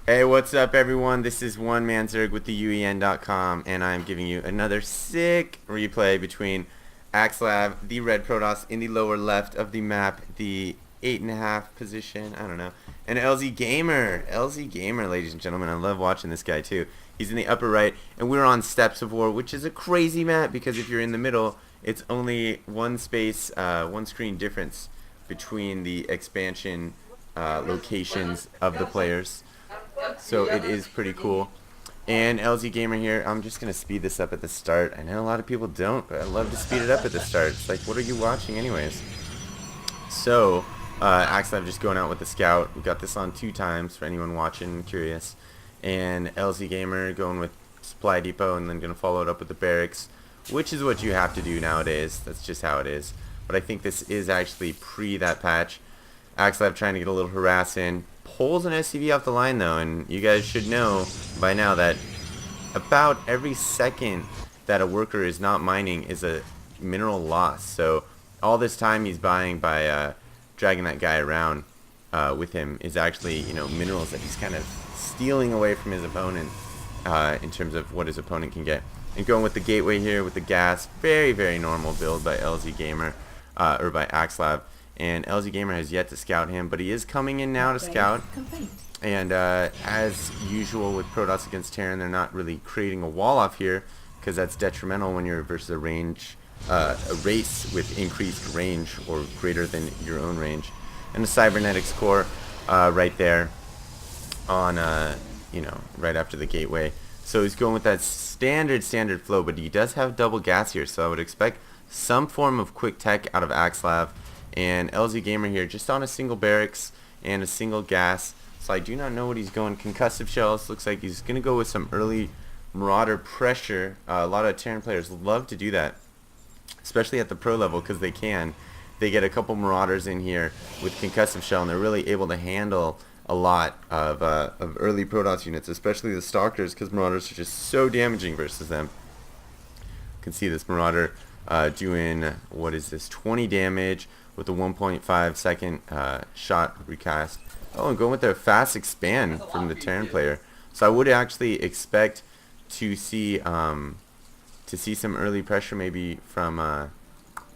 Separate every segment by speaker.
Speaker 1: Hey, what's up, everyone? This is One Man Zerg with the UEN.com, and I'm giving you another sick replay between Axslav, the red Protoss in the lower left of the map, the 8.5 position, I don't know, and LZGamer. LZGamer, ladies and gentlemen. I love watching this guy, too. He's in the upper right, and we're on Steps of War, which is a crazy map because if you're in the middle, it's only one space, one screen difference between the expansion locations of the players. So it is pretty cool. And LZGamer here, I'm just going to speed this up at the start. I know a lot of people don't, but I love to speed it up at the start. It's like, what are you watching anyways? So, Axslav just going out with the scout. We got this on 2 times for anyone watching and curious. And LZGamer going with supply depot and then going to follow it up with the barracks, which is what you have to do nowadays. That's just how it is. But I think this is actually pre that patch. Axslav trying to get a little harass in. Pulls an SCV off the line though, and you guys should know by now that about every second that a worker is not mining is a mineral loss. So all this time he's buying by dragging that guy around with him is actually, you know, minerals that he's kind of stealing away from his opponent in terms of what his opponent can get. And going with the gateway here with the gas, very normal build by LZGamer or by Axslav. And LZGamer has yet to scout him, but he is coming in now to scout. And as usual with Protoss against Terran, they're not really creating a wall off here because that's detrimental when you're versus a race with increased range or greater than your own range. And the cybernetics core right there on you know, right after the gateway. So he's going with that standard flow, but he does have double gas here, so I would expect some form of quick tech out of Axslav. And LZGamer here just on a single barracks and a single gas. So I do not know what he's going. Concussive shells. Looks like he's going to go with some early marauder pressure. A lot of Terran players love to do that, especially at the pro level because they can. They get a couple marauders in here with concussive shell and they're really able to handle a lot of early Protoss units, especially the stalkers, because marauders are just so damaging versus them. You can see this marauder doing, what is this, 20 damage with a 1.5 second shot recast. Oh, and going with a fast expand from the Terran player. So I would actually expect to see some early pressure maybe from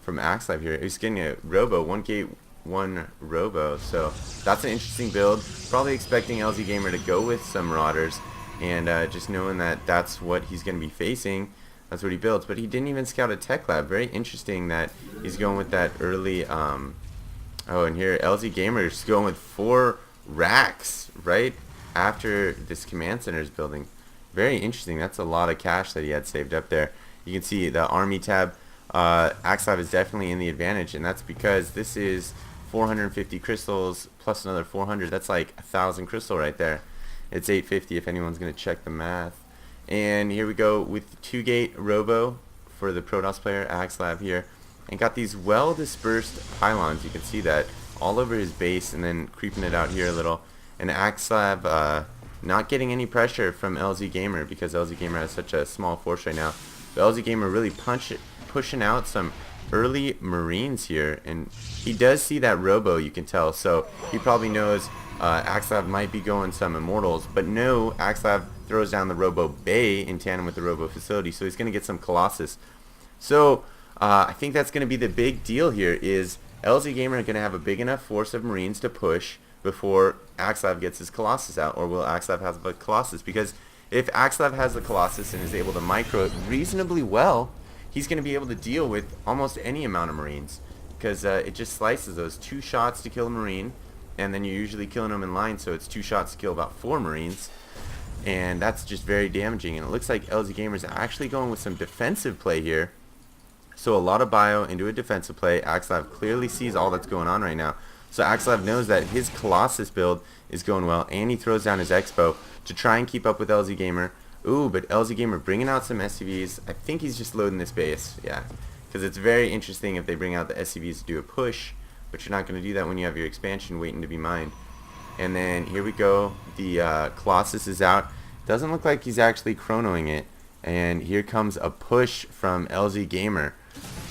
Speaker 1: Axslav here. He's getting a robo, 1 gate 1 robo. So that's an interesting build. Probably expecting LZGamer to go with some marauders, and just knowing that that's what he's going to be facing. That's what he builds, but he didn't even scout a tech lab. Very interesting that he's going with that early, oh, and here LZGamer is going with 4 racks right after this command center is building. Very interesting. That's a lot of cash that he had saved up there. You can see the army tab. Axslav is definitely in the advantage, and that's because this is 450 crystals plus another 400. That's like 1,000 crystal right there. It's 850 if anyone's going to check the math. And here we go with 2-gate robo for the Protoss player, Axslav here. And got these well-dispersed pylons. You can see that all over his base and then creeping it out here a little. And Axslav not getting any pressure from LZGamer because LZGamer has such a small force right now. But LZGamer really pushing out some early Marines here. And he does see that robo, you can tell. So he probably knows Axslav might be going some Immortals. But no, Axslav throws down the Robo Bay in tandem with the Robo Facility, so he's going to get some Colossus. So I think that's going to be the big deal here, is LZGamer going to have a big enough force of Marines to push before Axslav gets his Colossus out, or will Axslav have a Colossus? Because if Axslav has the Colossus and is able to micro it reasonably well, he's going to be able to deal with almost any amount of Marines, because it just slices those 2 shots to kill a Marine, and then you're usually killing them in line, so it's 2 shots to kill about 4 Marines. And that's just very damaging. And it looks like LZGamer is actually going with some defensive play here. So a lot of bio into a defensive play. Axslav clearly sees all that's going on right now. So Axslav knows that his Colossus build is going well, and he throws down his Expo to try and keep up with LZGamer. Ooh, but LZGamer bringing out some SCVs. I think he's just loading this base. Yeah, because it's very interesting if they bring out the SCVs to do a push, but you're not going to do that when you have your expansion waiting to be mined. And then here we go. The Colossus is out. Doesn't look like he's actually chronoing it. And here comes a push from LZGamer.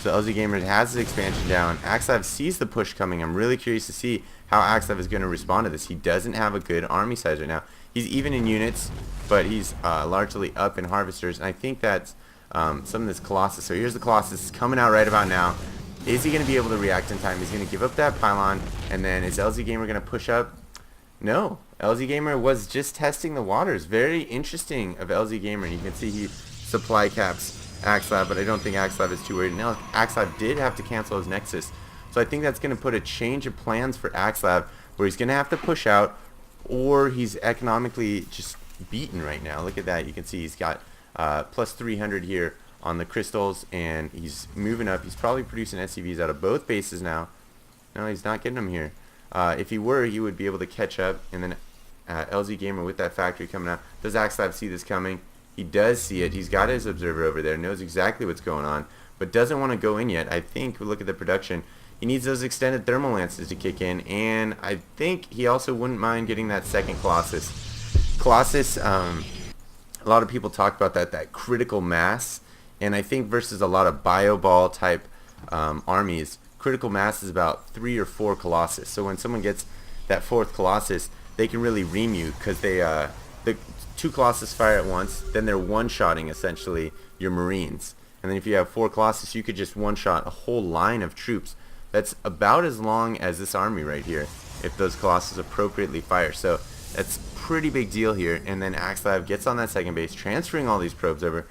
Speaker 1: So LZGamer has his expansion down. Axslav sees the push coming. I'm really curious to see how Axslav is going to respond to this. He doesn't have a good army size right now. He's even in units, but he's largely up in harvesters. And I think that's some of this Colossus. So here's the Colossus coming out right about now. Is he going to be able to react in time? He's going to give up that pylon, and then is LZGamer going to push up? No. LZGamer was just testing the waters. Very interesting of LZGamer. You can see he supply caps Axslav, but I don't think Axslav is too worried. Now, Axslav did have to cancel his Nexus, so I think that's going to put a change of plans for Axslav, where he's going to have to push out, or he's economically just beaten right now. Look at that. You can see he's got plus 300 here on the crystals, and he's moving up. He's probably producing SCVs out of both bases now. No, he's not getting them here. If he were, he would be able to catch up, and then LZGamer with that factory coming out. Does Axslav see this coming? He does see it. He's got his observer over there, knows exactly what's going on, but doesn't want to go in yet. I think, look at the production, he needs those extended thermal lances to kick in, and I think he also wouldn't mind getting that second Colossus. Colossus, a lot of people talk about that critical mass, and I think versus a lot of bio ball type armies, critical mass is about 3 or 4 Colossus. So when someone gets that 4th Colossus, they can really ream you, because they the 2 Colossus fire at once, then they're one-shotting essentially your Marines. And then if you have 4 Colossus, you could just one-shot a whole line of troops. That's about as long as this army right here, if those Colossus appropriately fire. So that's pretty big deal here. And then Axslav gets on that second base, transferring all these probes over.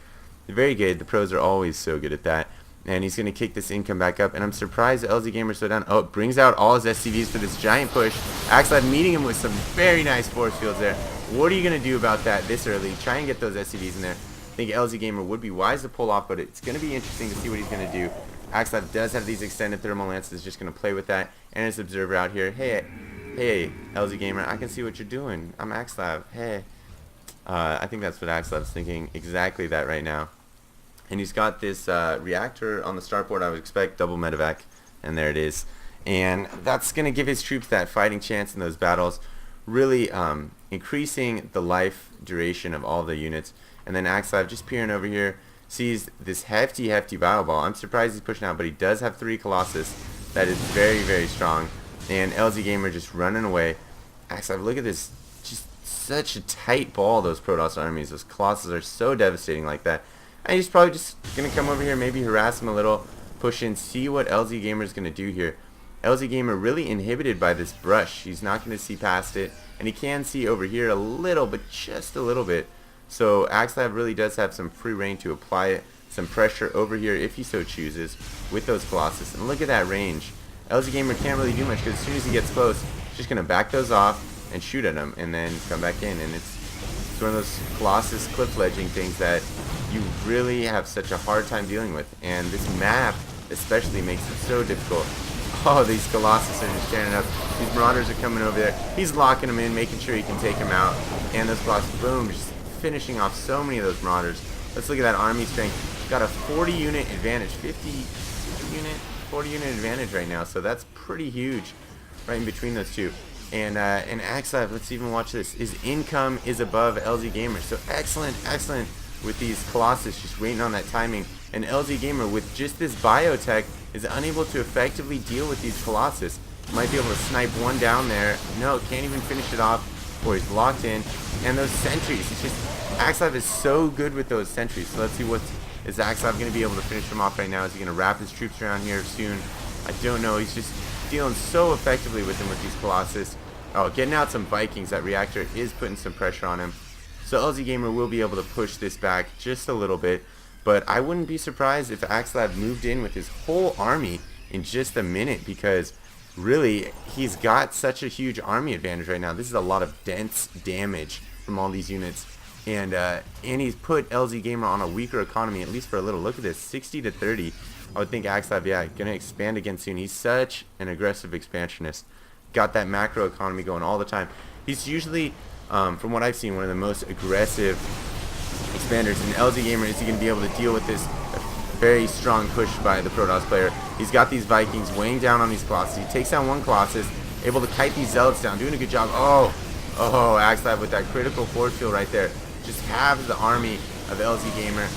Speaker 1: Very good. The pros are always so good at that. And he's going to kick this income back up. And I'm surprised LZGamer slowed down. Oh, it brings out all his SCVs for this giant push. Axslav meeting him with some very nice force fields there. What are you going to do about that this early? Try and get those SCVs in there. I think LZGamer would be wise to pull off, but it's going to be interesting to see what he's going to do. Axslav does have these extended thermal lances, just going to play with that. And his observer out here. Hey, LZGamer, I can see what you're doing. I'm Axslav. Hey. I think that's what Axslav's thinking. Exactly that right now. And he's got this reactor on the starport. I would expect double medevac, and there it is. And that's going to give his troops that fighting chance in those battles, really increasing the life duration of all the units. And then Axslav just peering over here, sees this hefty bio ball. I'm surprised he's pushing out, but he does have 3 Colossus. That is very, very strong. And LZGamer just running away. Axslav, look at this. Just such a tight ball, those Protoss armies. Those Colossus are so devastating like that. And he's probably just going to come over here, maybe harass him a little, push in, see what LZGamer is going to do here. LZGamer really inhibited by this brush. He's not going to see past it. And he can see over here a little, but just a little bit. So Axslav really does have some free reign to apply some pressure over here if he so chooses with those Colossus. And look at that range. LZGamer can't really do much, because as soon as he gets close, he's just going to back those off and shoot at him and then come back in. And it's one of those Colossus cliff ledging things that you really have such a hard time dealing with. And this map especially makes it so difficult. Oh, these Colossus are just tearing it up. These Marauders are coming over there. He's locking them in, making sure he can take them out. And those Colossus, boom, just finishing off so many of those Marauders. Let's look at that army strength. Got a 40 unit advantage, 40 unit advantage right now. So that's pretty huge right in between those two. And Axslav, let's even watch this. His income is above LZGamer. So excellent with these Colossus, just waiting on that timing. And LZGamer, with just this biotech, is unable to effectively deal with these Colossus. Might be able to snipe one down there. No, can't even finish it off, or he's locked in. And those sentries, it's just, Axslav is so good with those sentries. So let's see is Axslav going to be able to finish them off right now? Is he going to wrap his troops around here soon? I don't know. He's just dealing so effectively with them with these Colossus. Oh, getting out some Vikings. That reactor is putting some pressure on him. So LZGamer will be able to push this back just a little bit. But I wouldn't be surprised if Axslav moved in with his whole army in just a minute, because really, he's got such a huge army advantage right now. This is a lot of dense damage from all these units. And he's put LZGamer on a weaker economy, at least for a little. Look at this, 60 to 30. I would think Axslav, yeah, going to expand again soon. He's such an aggressive expansionist. Got that macro economy going all the time. He's usually, from what I've seen, one of the most aggressive expanders. And LZGamer, is he going to be able to deal with this very strong push by the Protoss player? He's got these Vikings weighing down on these Colossus. He takes down one Colossus, able to kite these Zealots down, doing a good job. Oh, Axslav with that critical force field right there. Just halves the army of LZGamer.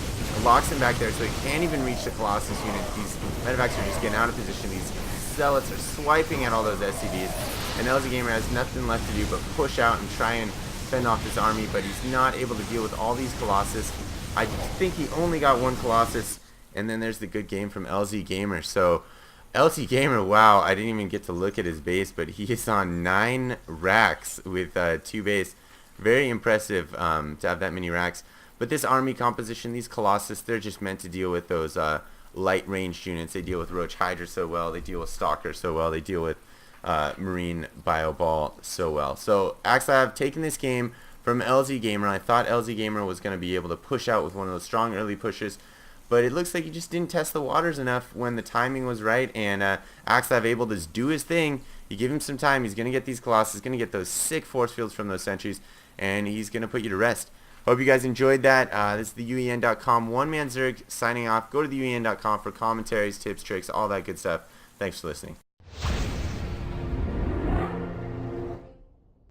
Speaker 1: locks him back there so he can't even reach the Colossus unit. These medevacs are just getting out of position. These zealots are swiping at all those SCVs, and LZGamer has nothing left to do but push out and try and fend off this army, but he's not able to deal with all these Colossus. I think he only got one Colossus, and then there's the good game from LZGamer. So LZGamer, wow, I didn't even get to look at his base, but he is on 9 racks with 2 base. Very impressive to have that many racks. But this army composition, these Colossus, they're just meant to deal with those light ranged units. They deal with Roach Hydra so well, they deal with Stalker so well, they deal with Marine Bio Ball so well. So Axslav taking this game from LZGamer. I thought LZGamer was going to be able to push out with one of those strong early pushes, but it looks like he just didn't test the waters enough when the timing was right, and Axslav able to do his thing. You give him some time, he's going to get these Colossus, going to get those sick force fields from those sentries, and he's going to put you to rest. Hope you guys enjoyed that. This is the UEN.com one-man Zerg signing off. Go to the UEN.com for commentaries, tips, tricks, all that good stuff. Thanks for listening.